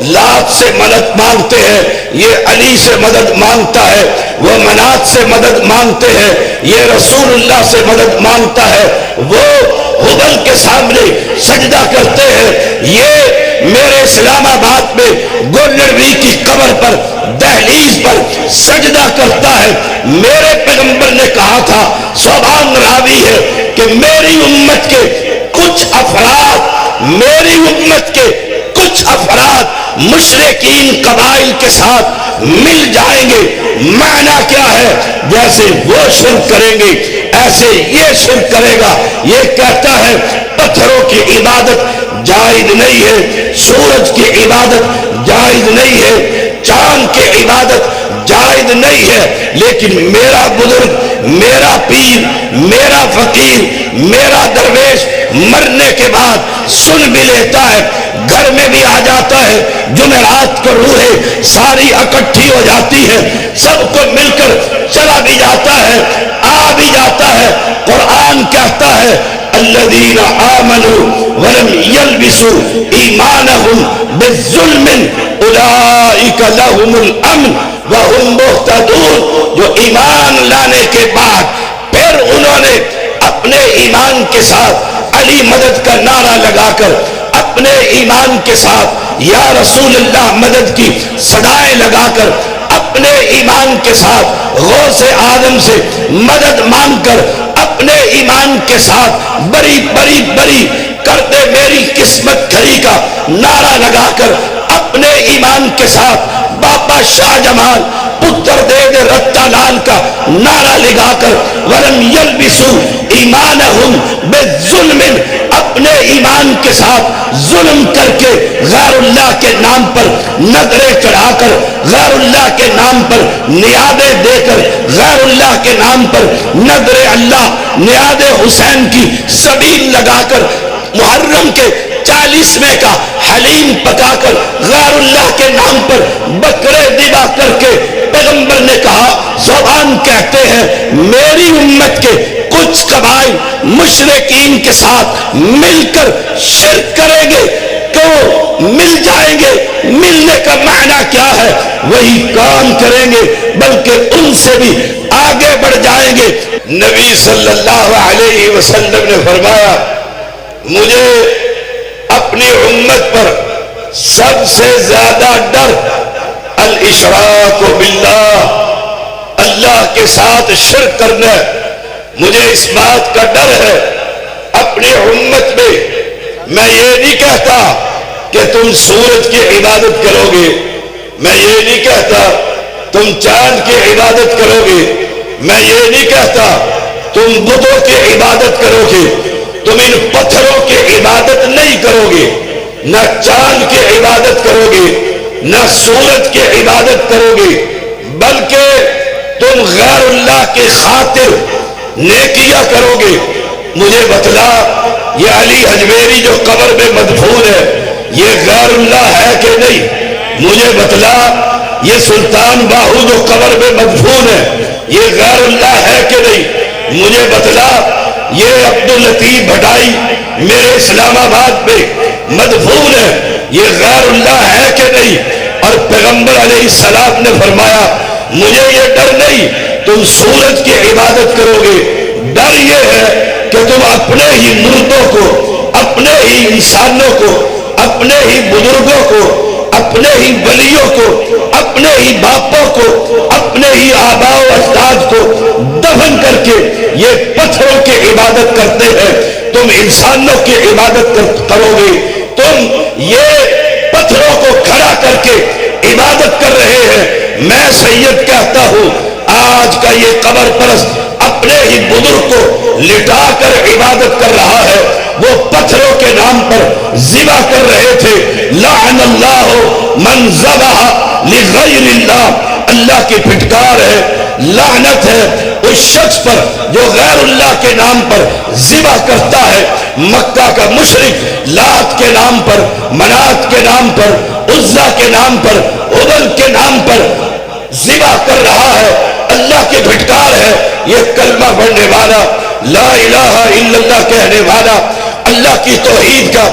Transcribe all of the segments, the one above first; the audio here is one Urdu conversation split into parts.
لات سے مدد مانگتے ہیں، یہ علی سے مدد مانگتا ہے، وہ منات سے مدد مانگتے ہیں، یہ رسول اللہ سے مدد مانگتا ہے، وہ ہبل کے سامنے سجدہ کرتے ہیں، یہ میرے اسلام آباد میں گولڈوی کی قبر پر دہلیز پر سجدہ کرتا ہے۔ میرے پیغمبر نے کہا تھا، سبحان راوی ہے، کہ میری امت کے کچھ افراد مشرکین قبائل کے ساتھ مل جائیں گے۔ معنی کیا ہے؟ جیسے وہ شرک کریں گے ایسے یہ شرک کرے گا۔ یہ کہتا ہے پتھروں کی عبادت جائز نہیں ہے، سورج کی عبادت جائز نہیں ہے، چاند کی عبادت جائز نہیں ہے، لیکن میرا بزرگ، میرا پیر، میرا فقیر، میرا درویش مرنے کے بعد سن بھی لیتا ہے، گھر میں بھی آ جاتا ہے، جمعرات کو روحیں ساری اکٹھی ہو جاتی ہے، سب کو مل کر چلا بھی جاتا ہے، آ بھی جاتا ہے۔ قرآن کہتا ہے الذین آمنوا ولم یلبسوا ایمانہم بالظلم اولئک لہم الامن وہم مہتدون۔ جو ایمان لانے کے بعد پھر انہوں نے اپنے ایمان کے ساتھ علی مدد کا نعرہ لگا کر، اپنے ایمان کے ساتھ یا رسول اللہ مدد کی صدائیں لگا کر، اپنے ایمان کے ساتھ غوث آدم سے مدد مانگ کر، اپنے ایمان کے ساتھ بری بری بری کر دے میری قسمت کھری کا نعرہ لگا کر، اپنے ایمان کے ساتھ بابا شاہ جمال پتر دے دے رتا لال کا نعرہ لگا کر، ولم یلبسوا ایمانہم بالظلم، اپنے ایمان کے ساتھ ظلم کر کے غیر اللہ کے نام پر نظریں چڑھا کر، غیر اللہ کے نام پر نیادیں دے کر، غیر اللہ کے نام پر نظر اللہ، نیاد حسین کی سبیل لگا کر، محرم کے 40ویں کا حلیم پکا کر، غیر اللہ کے نام پر بکرے ذبح کر کے، پیغمبر نے کہا، زبان کہتے ہیں میری امت کے کچھ قبائل مشرکین کے ساتھ مل کر شرک کریں گے تو مل جائیں گے۔ ملنے کا معنی کیا ہے؟ وہی کام کریں گے بلکہ ان سے بھی آگے بڑھ جائیں گے۔ نبی صلی اللہ علیہ وسلم نے فرمایا، مجھے اپنی امت پر سب سے زیادہ ڈر الاشراک باللہ، اللہ کے ساتھ شرک کرنا۔ مجھے اس بات کا ڈر ہے اپنی امت میں یہ نہیں کہتا کہ تم سورج کی عبادت کرو گے، میں یہ نہیں کہتا تم چاند کی عبادت کرو گے، میں یہ نہیں کہتا تم بتوں کی عبادت کرو گے، تم ان پتھروں کی عبادت نہیں کرو گے، نہ چاند کی عبادت کرو گے، نہ سورج کی عبادت کرو گے، بلکہ تم غیر اللہ کی خاطر نیکیاں کرو گے۔ مجھے بتلا یہ علی حجویری جو قبر میں مدفون ہے یہ غیر اللہ ہے کہ نہیں؟ مجھے بتلا یہ سلطان باہو جو قبر میں مدفون ہے یہ غیر اللہ ہے کہ نہیں؟ مجھے بتلا یہ عبداللطیف بھٹائی میرے اسلام آباد میں مدفون ہے یہ غیر اللہ ہے کہ نہیں؟ اور پیغمبر علیہ السلام نے فرمایا مجھے یہ ڈر نہیں تم سورج کی عبادت کرو گے، ڈر یہ ہے کہ تم اپنے ہی مردوں کو، اپنے ہی انسانوں کو، اپنے ہی بزرگوں کو، اپنے ہی ولیوں کو، اپنے ہی باپوں کو، اپنے ہی آباء و اجداد کو دفن کر کے یہ پتھروں کی عبادت کرتے ہیں، تم انسانوں کی عبادت کرو گے، تم یہ پتھروں کو کھڑا کر کے عبادت کر رہے ہیں۔ میں سید کہتا ہوں آج کا یہ قبر پرست اپنے ہی بزرگ کو لٹا کر عبادت کر رہا ہے، وہ پتھروں کے نام پر ذبح کر رہے تھے۔ لعن اللہ من ذبح لغیر اللہ، اللہ کی پھٹکار ہے، لعنت ہے اس شخص پر جو غیر اللہ کے نام پر ذبح کرتا ہے۔ مکہ کا مشرک لات کے نام پر، منات کے نام پر، عزا کے نام پر، ہبل کے نام پر ذبح کر رہا ہے، اللہ کی پھٹکار ہے۔ یہ کلمہ پڑھنے والا، لا الہ الا اللہ کہنے والا، اللہ کی توحید کا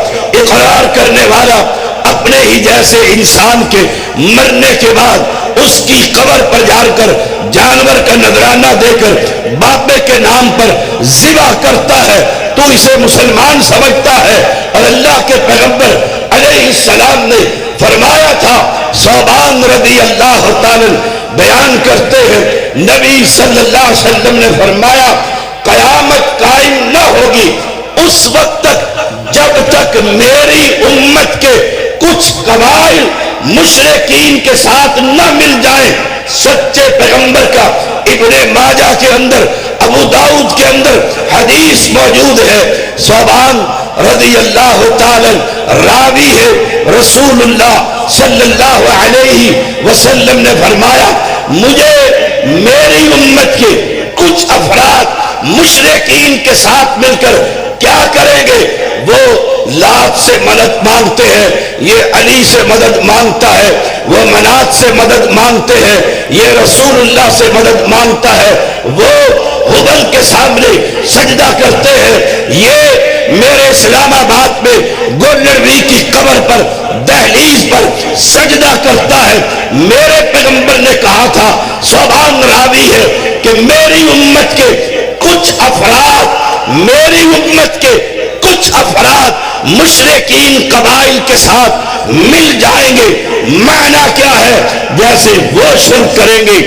اقرار کرنے والا، اپنے ہی جیسے انسان کے مرنے کے بعد اس کی قبر پر جا کر جانور کا نذرانہ دے کر بابے کے نام پر ذبح کرتا ہے تو اسے مسلمان سمجھتا ہے؟ اور اللہ کے پیغمبر علیہ السلام نے فرمایا تھا، ثوبان رضی اللہ تعالی بیان کرتے ہیں، نبی صلی اللہ علیہ وسلم نے فرمایا قیامت قائم نہ ہوگی اس وقت تک جب تک میری امت کے کچھ قبائل مشرکین کے ساتھ نہ مل جائیں۔ سچے پیغمبر کا ابن ماجہ کے اندر، ابو داؤد کے اندر حدیث موجود ہے، ثوبان رضی اللہ تعالی راوی ہے، رسول اللہ صلی اللہ علیہ وسلم نے فرمایا مجھے میری امت کے کچھ افراد مشرکین کے ساتھ مل کر کیا کریں گے؟ وہ لات سے مدد مانگتے ہیں، یہ علی سے مدد مانگتا ہے، وہ منات سے مدد مانگتے ہیں، یہ رسول اللہ سے مدد مانگتا ہے، وہ ہبل کے سامنے سجدہ کرتے ہیں، یہ میرے اسلام آباد میں گولڈوی کی قبر پر دہلیز پر سجدہ کرتا ہے۔ میرے پیغمبر نے کہا تھا، ثوبان راوی ہے، کہ میری امت کے کچھ افراد مشرکین قبائل کے ساتھ مل جائیں گے۔ معنی کیا ہے؟ جیسے وہ شرک کریں گے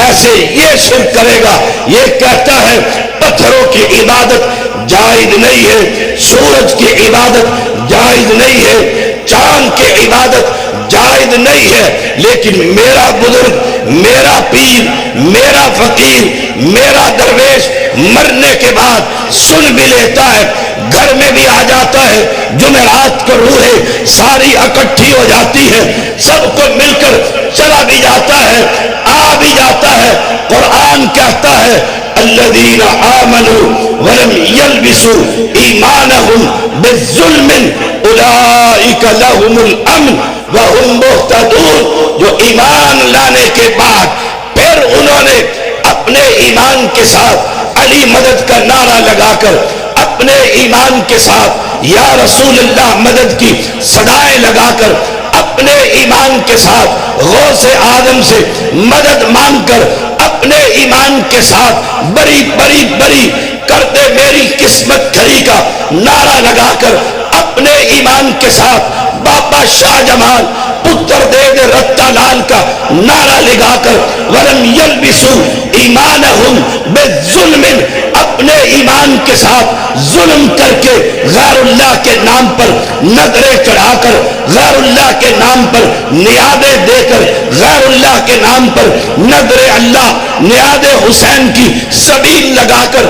ایسے یہ شرک کرے گا۔ یہ کہتا ہے پتھروں کی عبادت جائز نہیں ہے، سورج کی عبادت جائز نہیں ہے، چاند کی عبادت جائز نہیں ہے، لیکن میرا بزرگ، میرا پیر، میرا فقیر، میرا درویش مرنے کے بعد سن بھی لیتا ہے، گھر میں بھی آ جاتا ہے، جمعرات کو روحیں ساری اکٹھی ہو جاتی ہے، سب کو مل کر چلا بھی جاتا ہے، آ بھی جاتا ہے۔ قرآن کہتا ہے الذین آمنوا ولم یلبسوا ایمانہم بالظلم اولئک لہم الامن وہم مہتدون۔ جو ایمان لانے کے بعد پھر انہوں نے اپنے ایمان کے ساتھ علی مدد کا نعرہ لگا کر، اپنے ایمان کے ساتھ یا رسول اللہ مدد کی صدائیں لگا کر، اپنے ایمان کے ساتھ غوث آدم سے مدد مانگ کر، اپنے ایمان کے ساتھ بری بری بری کر دے میری قسمت کھری کا نعرہ لگا کر، اپنے ایمان کے ساتھ بابا شاہ جمال پتر دے دے رتا لال کا نعرہ لگا کر، ولم یلبسوا ایمانہم بالظلم، اپنے ایمان کے ساتھ ظلم کر کے غیر اللہ کے نام پر نظریں چڑھا کر، غیر اللہ کے نام پر نیادیں دے کر، غیر اللہ کے نام پر نظر اللہ، نیاد حسین کی سبیل لگا کر،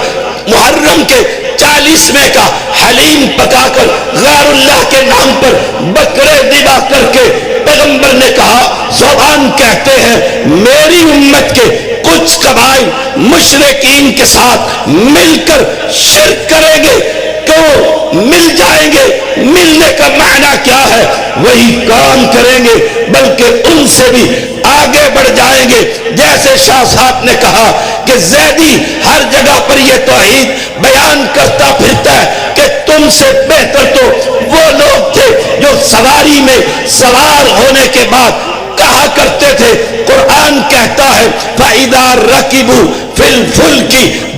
محرم کے 40ویں کا حلیم پکا کر، غیر اللہ کے نام پر بکرے ذبح کر کے، پیغمبر نے کہا، ثوبان کہتے ہیں میری امت کے کچھ قبائل مشرکین کے ساتھ مل کر شرک کریں گے۔ کیوں مل جائیں گے؟ ملنے کا معنی کیا ہے؟ وہی کام کریں گے بلکہ ان سے بھی آگے بڑھ جائیں گے۔ جیسے شاہ صاحب نے کہا کہ زیدی ہر جگہ پر یہ توحید بیان کرتا پھرتا ہے کہ تم سے بہتر تو وہ لوگ تھے جو سواری میں سوار ہونے کے بعد کہا کرتے تھے، قرآن کہتا ہے فَإِذَا رَكِبُوا فِي الْفُلْكِ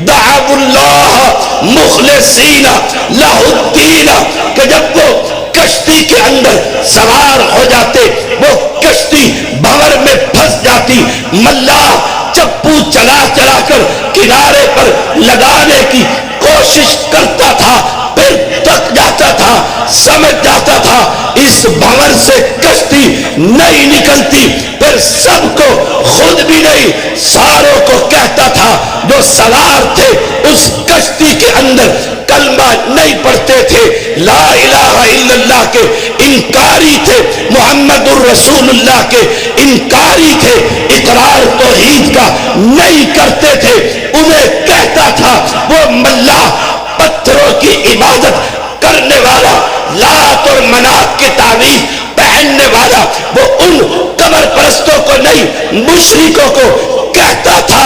دَعَوُا اللَّهَ مُخْلِصِينَ لَهُ الدِّينَ، کہ جب وہ کشتی کے اندر سوار ہو جاتے، وہ کشتی بھنور میں پھنس جاتی، ملاح چپو چلا چلا کر کنارے پر لگانے کی کوشش کرتا تھا، پھر تھک جاتا تھا، سمجھ جاتا تھا اس بھنور سے کشتی نہیں نکلتی، پھر سب کو، خود بھی نہیں ساروں کو کہتا تھا جو سوار تھے اس کشتی کے اندر کلمہ نہیں پڑھتے تھے، لا الہ الا اللہ کے انکاری تھے، محمد الرسول اللہ کے انکاری تھے، اقرار توحید کا نہیں کرتے تھے، انہیں کہتا تھا وہ ملاح پتھروں کی عبادت کرنے والا، لات اور منات کی تعویذ پہننے والا، وہ ان قبر پرستوں کو نہیں مشرکوں کو کہتا تھا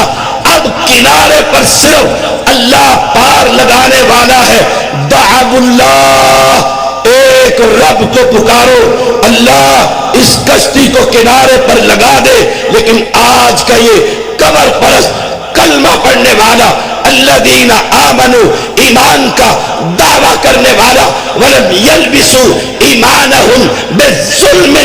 اب کنارے پر صرف اللہ پار لگانے والا ہے، دعو اللہ ایک رب کو پکارو، اللہ اس کشتی کو کنارے پر لگا دے۔ لیکن آج کا یہ قبر پرست کلمہ پڑھنے والا، الذین آمنوا ایمان کا دعویٰ کرنے والا، ولم یلبسوا ایمانہم بالظلم،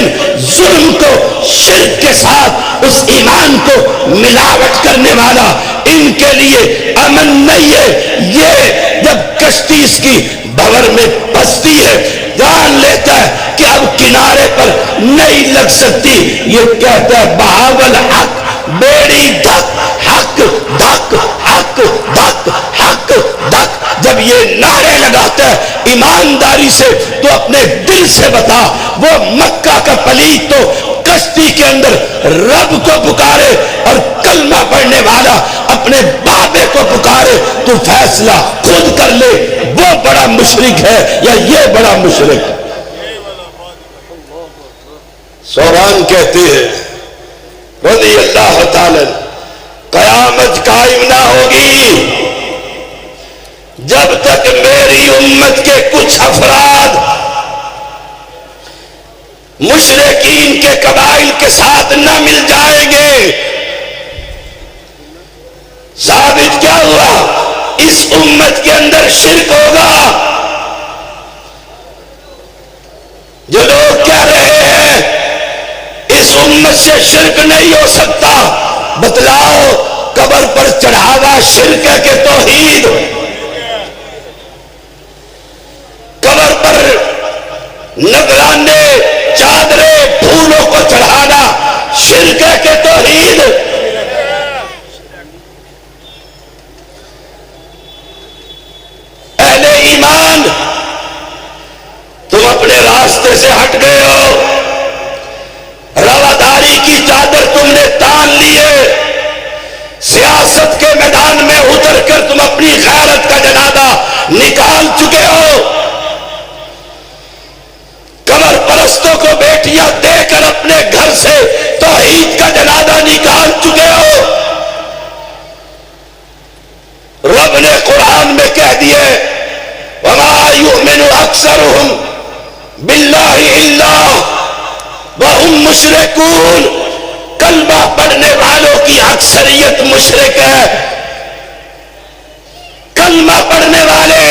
ظلم کو شرک کے ساتھ اس ایمان کو ملاوٹ کرنے والا، ان کے لیے امن نہیں ہے۔ یہ جب کشتی اس کی بھور میں پھنستی ہے، جان لیتا ہے کہ اب کنارے پر نہیں لگ سکتی، یہ کہتا ہے بہاول حق، بیڑی دھک حق دھک حق دھک حق دھک۔ جب یہ نعرے لگاتا ہے ایمانداری سے تو اپنے دل سے بتا، وہ مکہ کا پلیت تو کشتی کے اندر رب کو پکارے اور کلمہ پڑھنے والا اپنے بابے کو پکارے، تو فیصلہ خود کر لے، وہ بڑا مشرک ہے یا یہ بڑا مشرک ہے۔ سوران کہتے ہیں رضی اللہ تعالی، قیامت قائم نہ ہوگی جب تک میری امت کے کچھ افراد مشرکین کے قبائل کے ساتھ نہ مل جائیں گے۔ ثابت کیا ہوا؟ اس امت کے اندر شرک ہوگا۔ جو لوگ کہہ رہے ہیں اس امت سے شرک نہیں ہو سکتا، بتلاؤ قبر پر چڑھاوا شرک ہے کہ توحید؟ قبر پر نذرانے، چادریں، پھولوں کو چڑھانا شرک ہے کہ توحید؟ اہل ایمان، تم اپنے راستے سے ہٹ گئے ہو، رواداری کی چادر تم نے تان لیے، سیاست کے میدان میں اتر کر تم اپنی غیرت کا جنازہ نکال چکے ہو، قبر پرستوں کو بیٹیاں دے کر اپنے گھر سے توحید کا جنازہ نکال چکے ہو۔ رب نے قرآن میں کہہ دیے وَمَا يُؤْمِنُ أَكْثَرُهُمْ بِاللَّهِ إِلَّا وَهُمْ مُشْرِكُونَ۔ کلمہ پڑھنے والوں کی اکثریت مشرک ہے۔ کلمہ پڑھنے والے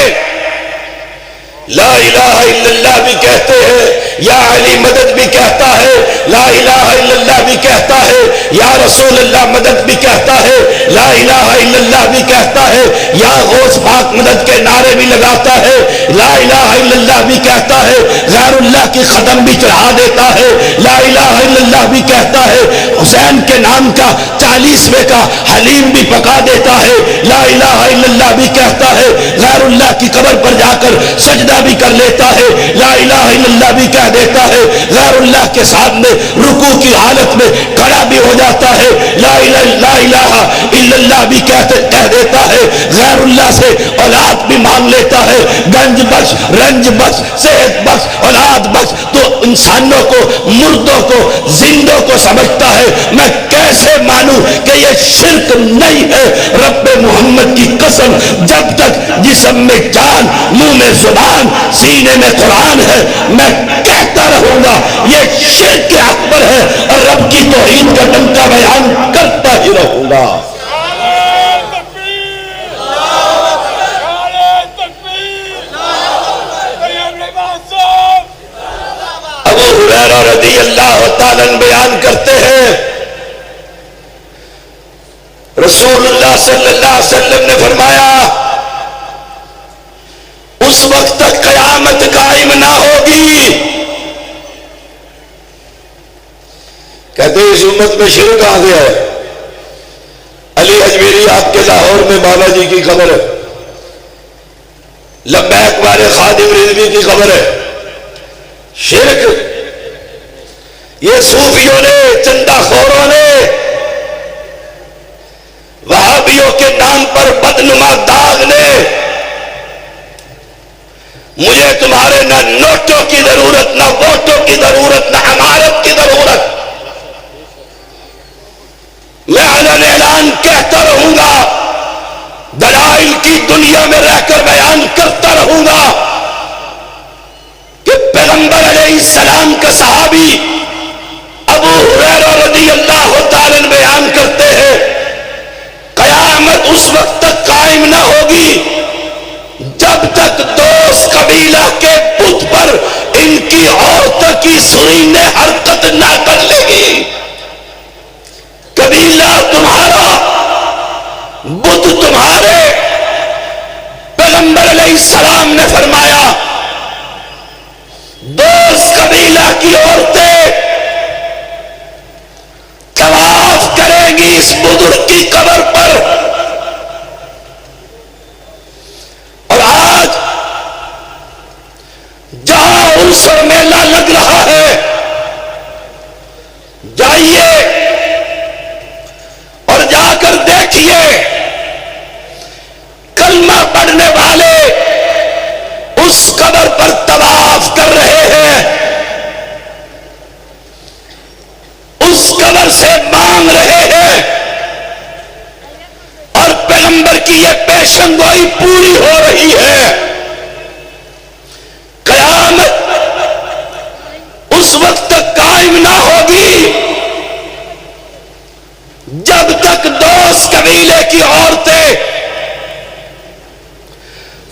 لا الہ الا اللہ بھی کہتے ہیں، یا علی مدد بھی کہتا ہے، لا الہ الا اللہ بھی کہتا ہے، یا رسول اللہ مدد بھی کہتا ہے، لا الہ الا اللہ بھی کہتا ہے، یا غوث پاک مدد کے نعرے بھی لگاتا ہے، لا الہ الا اللہ بھی کہتا ہے، غیر اللہ کی قدم بھی چڑھا دیتا ہے، لا الہ الا اللہ بھی کہتا ہے، حسین کے نام کا 40ویں کا حلیم بھی پکا دیتا ہے، لا الہ الا اللہ بھی کہتا ہے، غیر اللہ کی قبر پر جا کر سجدہ بھی کر لیتا ہے، لا الہ الا اللہ بھی کہہ دیتا ہے، غیر اللہ کے سامنے رکوع کی حالت میں کھڑا بھی ہو جاتا ہے، لا الہ الا اللہ بھی کہہ دیتا ہے، غیر اللہ سے اولاد بھی مانگ لیتا ہے، گنج بخش، رنج بخش، صحت بخش، اولاد بخش، تو انسانوں کو، مردوں کو، زندوں کو سمجھتا ہے۔ میں کیسے مانوں کہ یہ شرک نہیں ہے؟ رب محمد کی قسم، جب تک جسم میں جان، منہ میں زبان، سینے میں قرآن ہے، میں کہتا رہوں گا یہ شرک اکبر ہے، اور رب کی توحید کا ڈنکا بیان کرتا ہی رہوں گا۔ ابو ہریرہ رضی اللہ تعالیٰ بیان کرتے ہیں رسول اللہ صلی اللہ علیہ وسلم نے فرمایا اس وقت تک قیامت قائم نہ ہوگی۔ کہتے ہیں اس امت میں شرک آ گیا ہے۔ علی اجمیری آپ کے لاہور میں بالا جی کی خبر ہے، لبیک والے خادم رضوی کی خبر ہے۔ شرک یہ صوفیوں نے، چندہ خوروں نے، وہابیوں کے نام پر بدنما داغ نے، مجھے تمہارے نہ نوٹوں کی ضرورت، نہ ووٹوں کی ضرورت، نہ عمارت کی ضرورت، میں علن اعلان کہتا رہوں گا، دلائل کی دنیا میں رہ کر بیان کرتا رہوں گا، کہ پیغمبر علیہ السلام کا صحابی ابو ہریرہ رضی اللہ تعالیٰ عنہ بیان کرتے ہیں قیامت اس وقت تک قائم نہ ہوگی جب تک دوست قبیلہ کے بت پر ان کی عورتوں کی سرینیں حرکت نہ کر لے گی. قبیلہ تمہارا، بت تمہارے. پیغمبر علیہ السلام نے فرمایا دوست قبیلہ کی عورتیں طواف کریں گی اس بزرگ کی قبر پر. اور آج جہاں عرس اور میلہ لگ رہا ہے جائیے اور جا کر دیکھیے کلمہ پڑھنے والے اس قبر پر طواف کر رہے ہیں، اس قبر سے مانگ رہے ہیں، اور پیغمبر کی یہ پیشن گوئی پوری ہو رہی ہے. قیامت اس وقت تک قائم نہ ہوگی جب تک دوست قبیلے کی عورتیں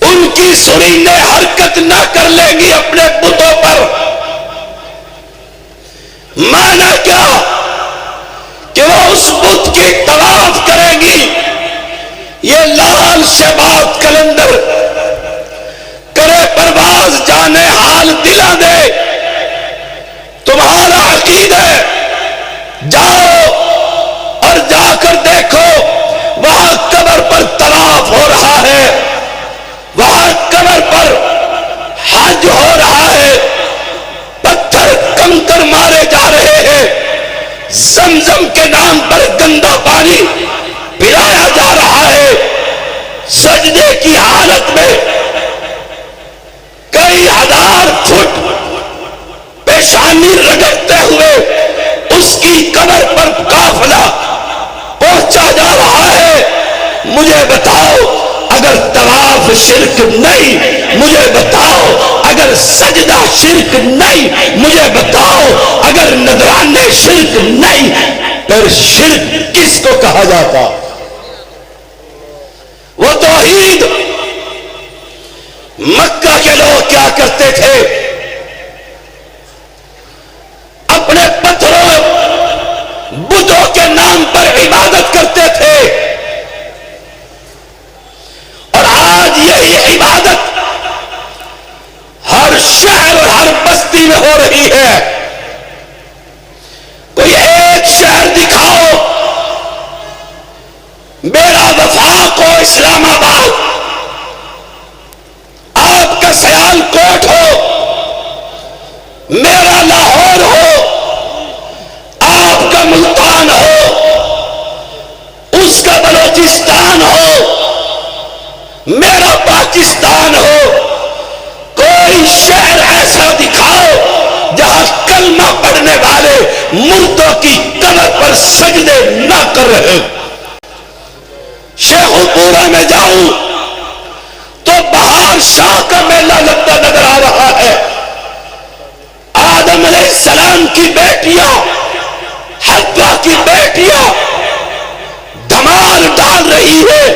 ان کی سرینیں حرکت نہ کر لیں گی اپنے بتوں پر. مانا کیا کہ وہ اس بت کی طواف کریں گی. یہ لال شباب کلندر کرے پرواز جانے حال دلا دے تمہارا عقیدہ ہے. جاؤ اور جا کر دیکھو وہاں قبر پر طواف ہو رہا ہے، وہاں قبر پر حج ہو رہا ہے، پتھر کنکر مارے جا رہے ہیں، زمزم کے نام پر گندا پانی پلایا جا رہا ہے. سجدے کی حالت میں کئی ہزار فٹ پیشانی رگڑتے ہوئے اس کی قبر پر قافلہ پہنچا جا رہا ہے. مجھے بتاؤ اگر طواف شرک نہیں، مجھے بتاؤ اگر سجدہ شرک نہیں، مجھے بتاؤ اگر نذرانے شرک نہیں، پھر شرک کس کو کہا جاتا؟ وہ توحید. مکہ کے لوگ کیا کرتے تھے؟ اپنے پتھروں بتوں کے نام پر عبادت کرتے تھے، اور آج یہی عبادت ہر شہر اور ہر بستی میں ہو رہی ہے. کوئی ایک شہر دکھاؤ میرا وفاق ہو اسلام آباد، آپ کا سیال کوٹ ہو، میرا لاہور ہو، آپ کا ملتان ہو، اس کا بلوچستان ہو، میرا پاکستان ہو. کوئی شہر ایسا دکھاؤ جہاں کلمہ پڑھنے والے مردوں کی قبر پر سجدے نہ کر رہے. شیخ پورہ میں جاؤں تو بہار شاہ کا میلہ لگتا نظر آ رہا ہے. آدم علیہ السلام کی بیٹیاں، حوا کی بیٹیاں دھمال ڈال رہی ہے.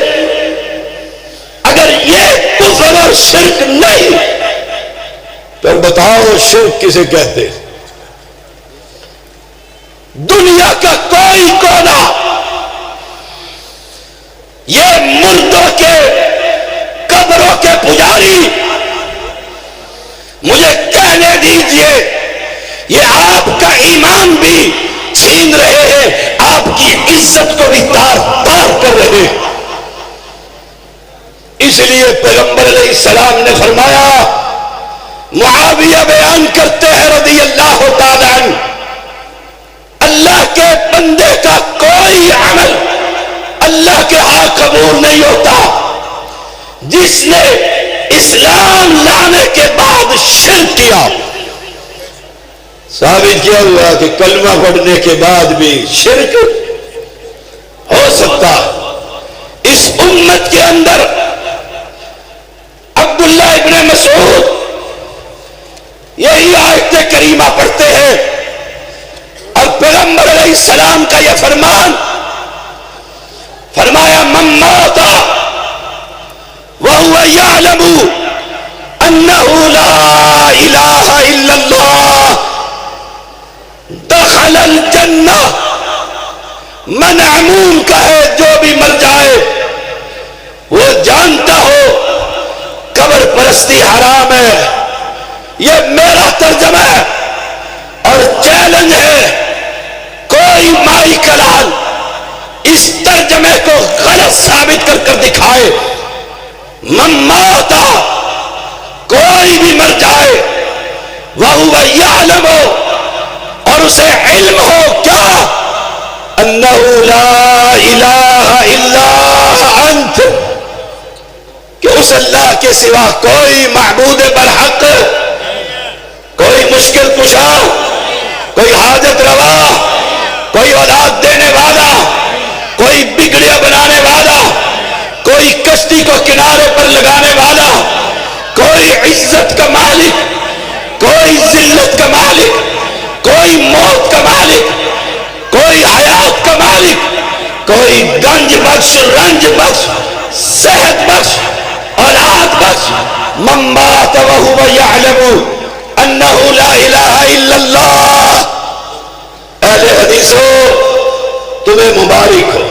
اگر یہ کفر اور شرک نہیں پھر بتاؤ شرک کسے کہتے؟ دنیا کا کوئی کونا یہ مردوں کے قبروں کے پجاری، مجھے کہنے دیجئے یہ آپ کا ایمان بھی چھین رہے ہیں، آپ کی عزت کو بھی تار تار کر رہے ہیں. اس لیے پیغمبر علیہ السلام نے فرمایا، معاویہ بیان کرتے ہیں رضی اللہ تعالیٰ عنہ، اللہ کے بندے کا کوئی عمل اللہ کے ہاں قبول نہیں ہوتا جس نے اسلام لانے کے بعد شرک کیا. ثابت کیا ہوا کہ کلمہ پڑھنے کے بعد بھی شرک ہو سکتا. اس امت کے اندر عبداللہ ابن مسعود یہی آیت کریمہ پڑھتے ہیں اور پیغمبر علیہ السلام کا یہ فرمان، فرمایا من مات وهو يعلم انه لا الہ الا اللہ دخل الجنہ. من عموم کا ہے، جو بھی مر جائے وہ جانتا ہو قبر پرستی حرام ہے. یہ میرا ترجمہ ہے اور چیلنج ہے، کوئی مائی کلال اس ترجمے کو غلط ثابت کر کر دکھائے. من مات، کوئی بھی مر جائے، وَهُوَ يَعْلَمُ، اور اسے علم ہو کیا، انہ لا الہ الا انت، کہ اس اللہ کے سوا کوئی معبود برحق، کوئی مشکل کشا، کوئی حاجت روا، کوئی اولاد دینے والا، کوئی بگڑیا بنانے والا، کوئی کشتی کو کنارے پر لگانے والا، کوئی عزت کا مالک، کوئی ذلت کا مالک، کوئی موت کا مالک، کوئی حیات کا مالک، کوئی گنج بخش، رنج بخش، صحت بخش، اولاد بخش. من مات وهو يعلم انه لا الہ الا اللہ. اہل حدیثو تمہیں مبارک ہو،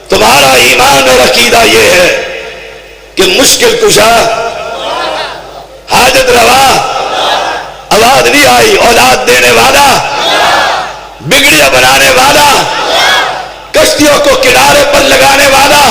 تمہارا ایمان اور عقیدہ یہ ہے کہ مشکل کشا، حاجت روا، آواز نہیں آئی، اولاد دینے والا، بگڑیا بنانے والا، کشتیوں کو کنارے پر لگانے والا،